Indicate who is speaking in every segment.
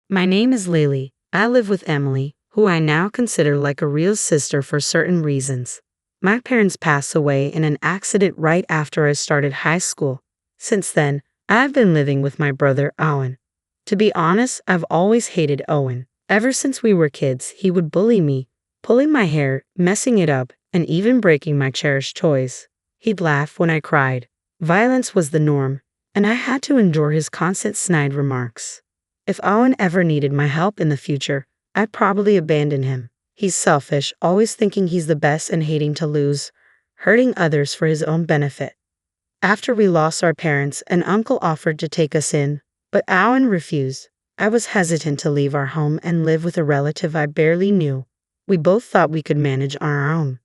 Speaker 1: My name is Lily. I live with Emily, who I now consider like a real sister for certain reasons. My parents passed away in an accident right after I started high school. Since then, I've been living with my brother Owen. To be honest, I've always hated Owen. Ever since we were kids, he would bully me, pulling my hair, messing it up, and even breaking my cherished toys. He'd laugh when I cried. Violence was the norm, and I had to endure his constant snide remarks. If Owen ever needed my help in the future, I'd probably abandon him. He's selfish, always thinking he's the best and hating to lose, hurting others for his own benefit. After we lost our parents, an uncle offered to take us in, but Owen refused. I was hesitant to leave our home and live with a relative I barely knew. We both thought we could manage on our own.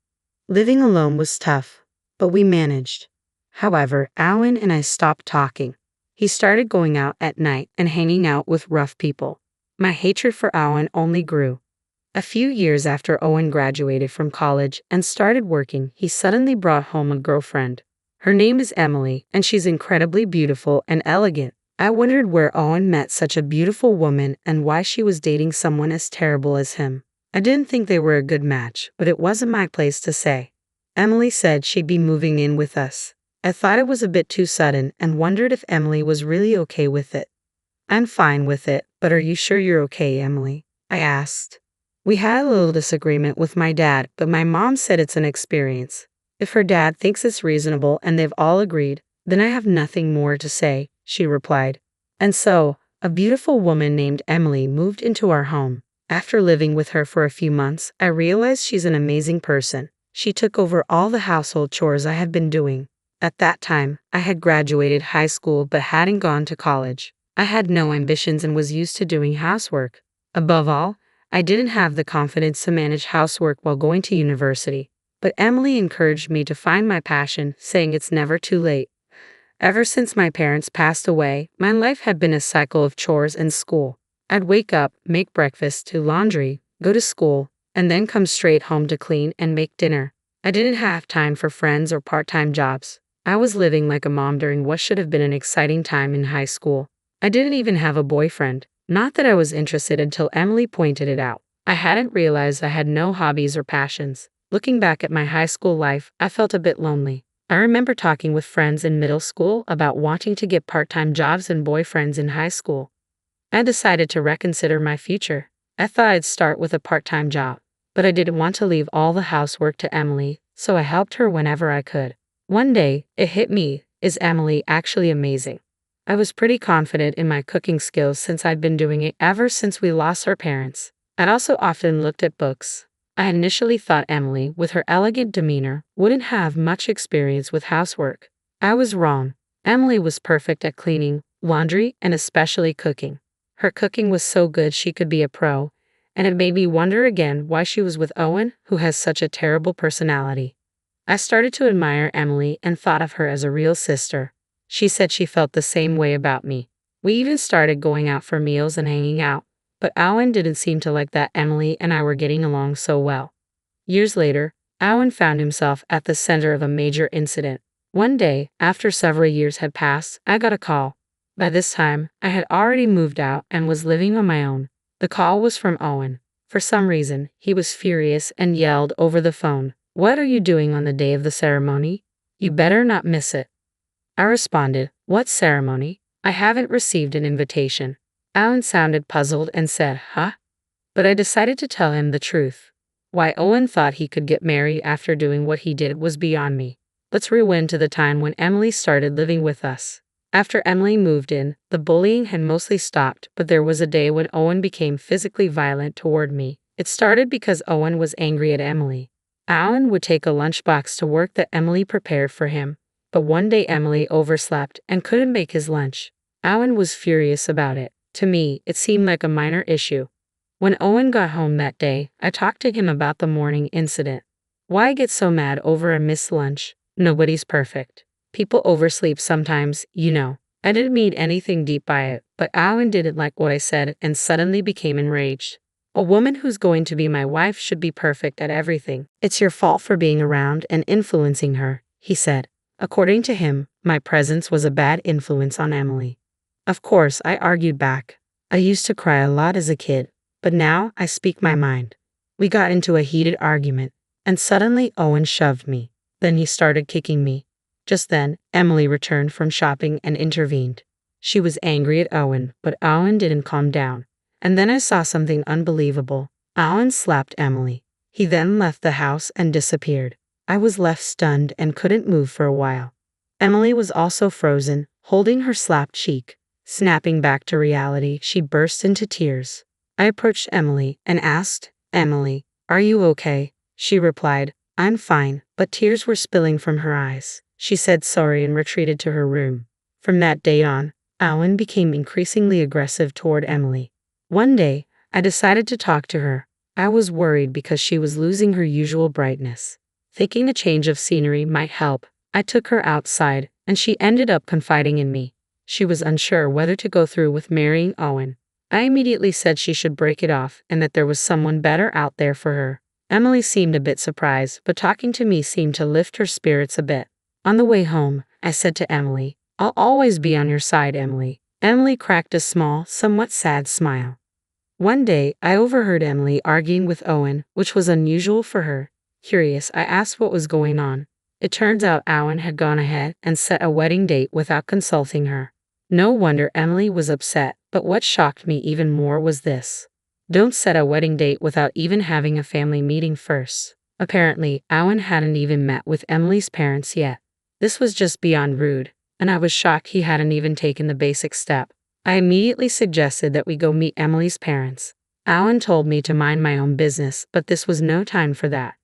Speaker 1: Living alone was tough, but we managed. However, Owen and I stopped talking. He started going out at night and hanging out with rough people. My hatred for Owen only grew. A few years after Owen graduated from college and started working, he suddenly brought home a girlfriend. Her name is Emily, and she's incredibly beautiful and elegant. I wondered where Owen met such a beautiful woman and why she was dating someone as terrible as him. I didn't think they were a good match, but it wasn't my place to say. Emily said she'd be moving in with us. I thought it was a bit too sudden and wondered if Emily was really okay with it. I'm fine with it, but are you sure you're okay, Emily? I asked. We had a little disagreement with my dad, but my mom said it's an experience. If her dad thinks it's reasonable and they've all agreed, then I have nothing more to say, she replied. And so, a beautiful woman named Emily moved into our home. After living with her for a few months, I realized she's an amazing person. She took over all the household chores I had been doing. At that time, I had graduated high school but hadn't gone to college. I had no ambitions and was used to doing housework. Above all, I didn't have the confidence to manage housework while going to university. But Emily encouraged me to find my passion, saying it's never too late. Ever since my parents passed away, my life had been a cycle of chores and school. I'd wake up, make breakfast, do laundry, go to school, and then come straight home to clean and make dinner. I didn't have time for friends or part-time jobs. I was living like a mom during what should have been an exciting time in high school. I didn't even have a boyfriend. Not that I was interested until Emily pointed it out. I hadn't realized I had no hobbies or passions. Looking back at my high school life, I felt a bit lonely. I remember talking with friends in middle school about wanting to get part-time jobs and boyfriends in high school. I decided to reconsider my future. I thought I'd start with a part-time job, but I didn't want to leave all the housework to Emily, so I helped her whenever I could. One day, it hit me, is Emily actually amazing? I was pretty confident in my cooking skills since I'd been doing it ever since we lost our parents. I'd also often looked at books. I initially thought Emily, with her elegant demeanor, wouldn't have much experience with housework. I was wrong. Emily was perfect at cleaning, laundry, and especially cooking. Her cooking was so good she could be a pro, and it made me wonder again why she was with Owen, who has such a terrible personality. I started to admire Emily and thought of her as a real sister. She said she felt the same way about me. We even started going out for meals and hanging out. But Owen didn't seem to like that Emily and I were getting along so well. Years later, Owen found himself at the center of a major incident. One day, after several years had passed, I got a call. By this time, I had already moved out and was living on my own. The call was from Owen. For some reason, he was furious and yelled over the phone, "What are you doing on the day of the ceremony? You better not miss it." I responded, "What ceremony? I haven't received an invitation." Owen sounded puzzled and said, "Huh?" But I decided to tell him the truth. Why Owen thought he could get married after doing what he did was beyond me. Let's rewind to the time when Emily started living with us. After Emily moved in, the bullying had mostly stopped, but there was a day when Owen became physically violent toward me. It started because Owen was angry at Emily. Owen would take a lunchbox to work that Emily prepared for him, but one day Emily overslept and couldn't make his lunch. Owen was furious about it. To me, it seemed like a minor issue. When Owen got home that day, I talked to him about the morning incident. Why get so mad over a missed lunch? Nobody's perfect. People oversleep sometimes, you know. I didn't mean anything deep by it, but Owen didn't like what I said and suddenly became enraged. A woman who's going to be my wife should be perfect at everything. It's your fault for being around and influencing her, he said. According to him, my presence was a bad influence on Emily. Of course, I argued back. I used to cry a lot as a kid, but now I speak my mind. We got into a heated argument, and suddenly Owen shoved me. Then he started kicking me. Just then, Emily returned from shopping and intervened. She was angry at Owen, but Owen didn't calm down. And then I saw something unbelievable. Owen slapped Emily. He then left the house and disappeared. I was left stunned and couldn't move for a while. Emily was also frozen, holding her slapped cheek. Snapping back to reality, she burst into tears. I approached Emily and asked, "Emily, are you okay?" She replied, "I'm fine," but tears were spilling from her eyes. She said sorry and retreated to her room. From that day on, Owen became increasingly aggressive toward Emily. One day, I decided to talk to her. I was worried because she was losing her usual brightness. Thinking a change of scenery might help, I took her outside, and she ended up confiding in me. She was unsure whether to go through with marrying Owen. I immediately said she should break it off and that there was someone better out there for her. Emily seemed a bit surprised, but talking to me seemed to lift her spirits a bit. On the way home, I said to Emily, "I'll always be on your side, Emily." Emily cracked a small, somewhat sad smile. One day, I overheard Emily arguing with Owen, which was unusual for her. Curious, I asked what was going on. It turns out Owen had gone ahead and set a wedding date without consulting her. No wonder Emily was upset, but what shocked me even more was this. Don't set a wedding date without even having a family meeting first. Apparently, Owen hadn't even met with Emily's parents yet. This was just beyond rude, and I was shocked he hadn't even taken the basic step. I immediately suggested that we go meet Emily's parents. Owen told me to mind my own business, but this was no time for that.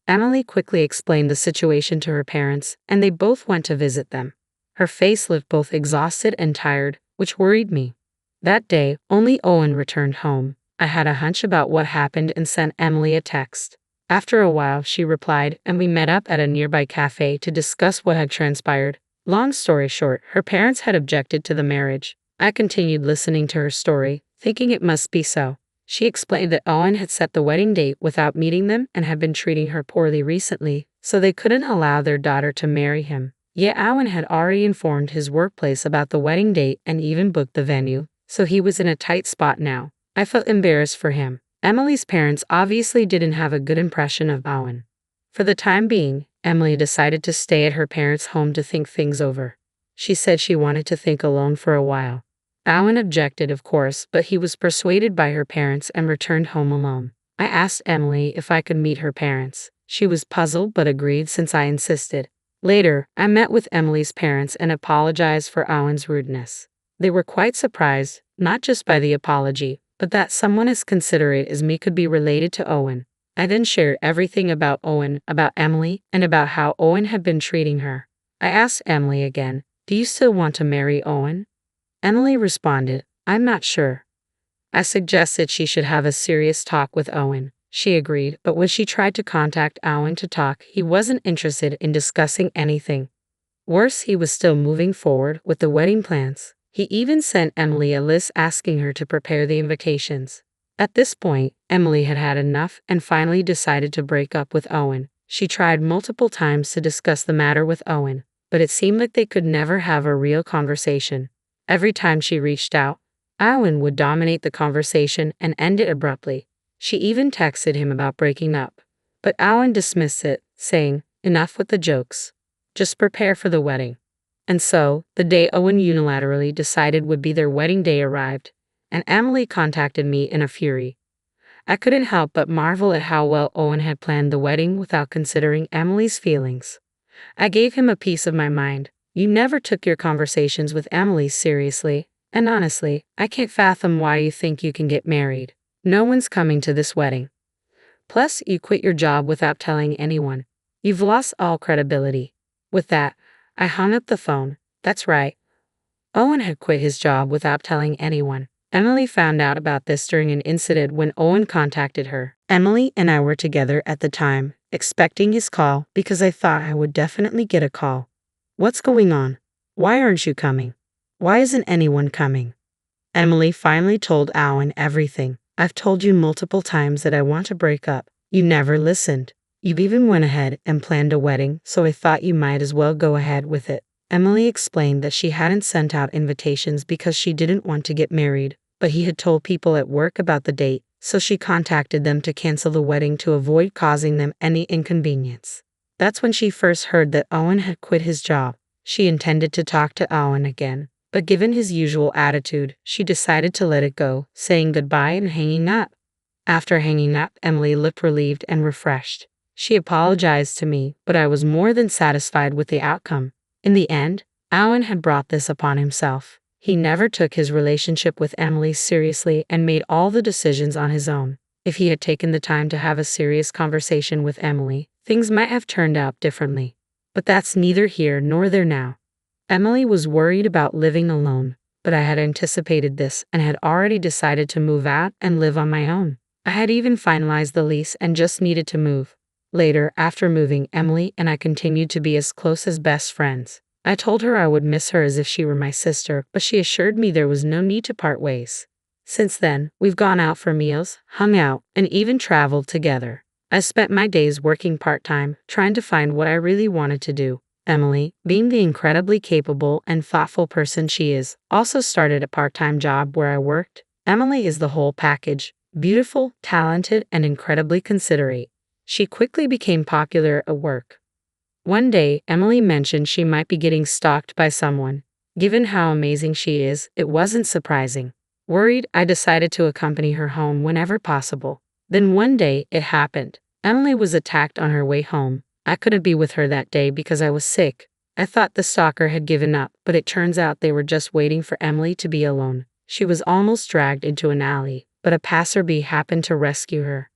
Speaker 1: Emily quickly explained the situation to her parents, and they both went to visit them. Her face looked both exhausted and tired, which worried me. That day, only Owen returned home. I had a hunch about what happened and sent Emily a text. After a while, she replied, and we met up at a nearby cafe to discuss what had transpired. Long story short, her parents had objected to the marriage. I continued listening to her story, thinking it must be so. She explained that Owen had set the wedding date without meeting them and had been treating her poorly recently, so they couldn't allow their daughter to marry him. Yet Owen had already informed his workplace about the wedding date and even booked the venue, so he was in a tight spot now. I felt embarrassed for him. Emily's parents obviously didn't have a good impression of Owen. For the time being, Emily decided to stay at her parents' home to think things over. She said she wanted to think alone for a while. Owen objected, of course, but he was persuaded by her parents and returned home alone. I asked Emily if I could meet her parents. She was puzzled but agreed since I insisted. Later, I met with Emily's parents and apologized for Owen's rudeness. They were quite surprised, not just by the apology, but that someone as considerate as me could be related to Owen. I then shared everything about Owen, about Emily, and about how Owen had been treating her. I asked Emily again, "Do you still want to marry Owen?" Emily responded, "I'm not sure." I suggested she should have a serious talk with Owen. She agreed, but when she tried to contact Owen to talk, he wasn't interested in discussing anything. Worse, he was still moving forward with the wedding plans. He even sent Emily a list asking her to prepare the invitations. At this point, Emily had had enough and finally decided to break up with Owen. She tried multiple times to discuss the matter with Owen, but it seemed like they could never have a real conversation. Every time she reached out, Owen would dominate the conversation and end it abruptly. She even texted him about breaking up, but Owen dismissed it, saying, "Enough with the jokes. Just prepare for the wedding." And so, the day Owen unilaterally decided would be their wedding day arrived, and Emily contacted me in a fury. I couldn't help but marvel at how well Owen had planned the wedding without considering Emily's feelings. I gave him a piece of my mind. "You never took your conversations with Emily seriously, and honestly, I can't fathom why you think you can get married. No one's coming to this wedding. Plus, you quit your job without telling anyone. You've lost all credibility." With that, I hung up the phone. That's right. Owen had quit his job without telling anyone. Emily found out about this during an incident when Owen contacted her. Emily and I were together at the time, expecting his call because I thought I would definitely get a call. "What's going on? Why aren't you coming? Why isn't anyone coming?" Emily finally told Owen everything. "I've told you multiple times that I want to break up. You never listened. You've even went ahead and planned a wedding, so I thought you might as well go ahead with it." Emily explained that she hadn't sent out invitations because she didn't want to get married, but he had told people at work about the date, so she contacted them to cancel the wedding to avoid causing them any inconvenience. That's when she first heard that Owen had quit his job. She intended to talk to Owen again, but given his usual attitude, she decided to let it go, saying goodbye and hanging up. After hanging up, Emily looked relieved and refreshed. She apologized to me, but I was more than satisfied with the outcome. In the end, Owen had brought this upon himself. He never took his relationship with Emily seriously and made all the decisions on his own. If he had taken the time to have a serious conversation with Emily, things might have turned out differently. But that's neither here nor there now. Emily was worried about living alone, but I had anticipated this and had already decided to move out and live on my own. I had even finalized the lease and just needed to move. Later, after moving, Emily and I continued to be as close as best friends. I told her I would miss her as if she were my sister, but she assured me there was no need to part ways. Since then, we've gone out for meals, hung out, and even traveled together. I spent my days working part-time, trying to find what I really wanted to do. Emily, being the incredibly capable and thoughtful person she is, also started a part-time job where I worked. Emily is the whole package. Beautiful, talented, and incredibly considerate. She quickly became popular at work. One day, Emily mentioned she might be getting stalked by someone. Given how amazing she is, it wasn't surprising. Worried, I decided to accompany her home whenever possible. Then one day, it happened. Emily was attacked on her way home. I couldn't be with her that day because I was sick. I thought the stalker had given up, but it turns out they were just waiting for Emily to be alone. She was almost dragged into an alley, but a passerby happened to rescue her.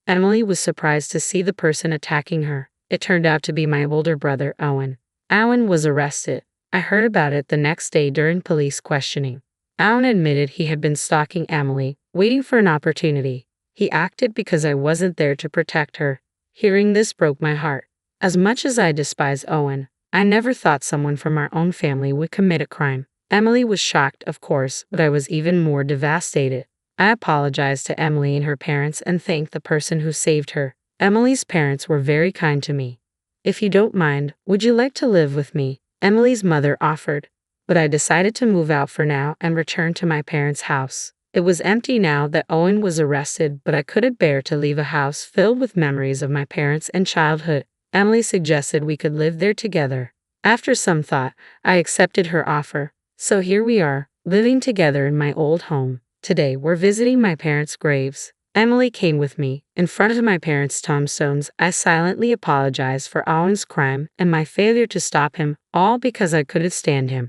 Speaker 1: Emily was surprised to see the person attacking her. It turned out to be my older brother, Owen. Owen was arrested. I heard about it the next day during police questioning. Owen admitted he had been stalking Emily, waiting for an opportunity. He acted because I wasn't there to protect her. Hearing this broke my heart. As much as I despise Owen, I never thought someone from our own family would commit a crime. Emily was shocked, of course, but I was even more devastated. I apologized to Emily and her parents and thanked the person who saved her. Emily's parents were very kind to me. "If you don't mind, would you like to live with me?" Emily's mother offered. But I decided to move out for now and return to my parents' house. It was empty now that Owen was arrested, but I couldn't bear to leave a house filled with memories of my parents and childhood. Emily suggested we could live there together. After some thought, I accepted her offer. So here we are, living together in my old home. Today, we're visiting my parents' graves. Emily came with me. In front of my parents' tombstones, I silently apologized for Owen's crime and my failure to stop him, all because I couldn't stand him.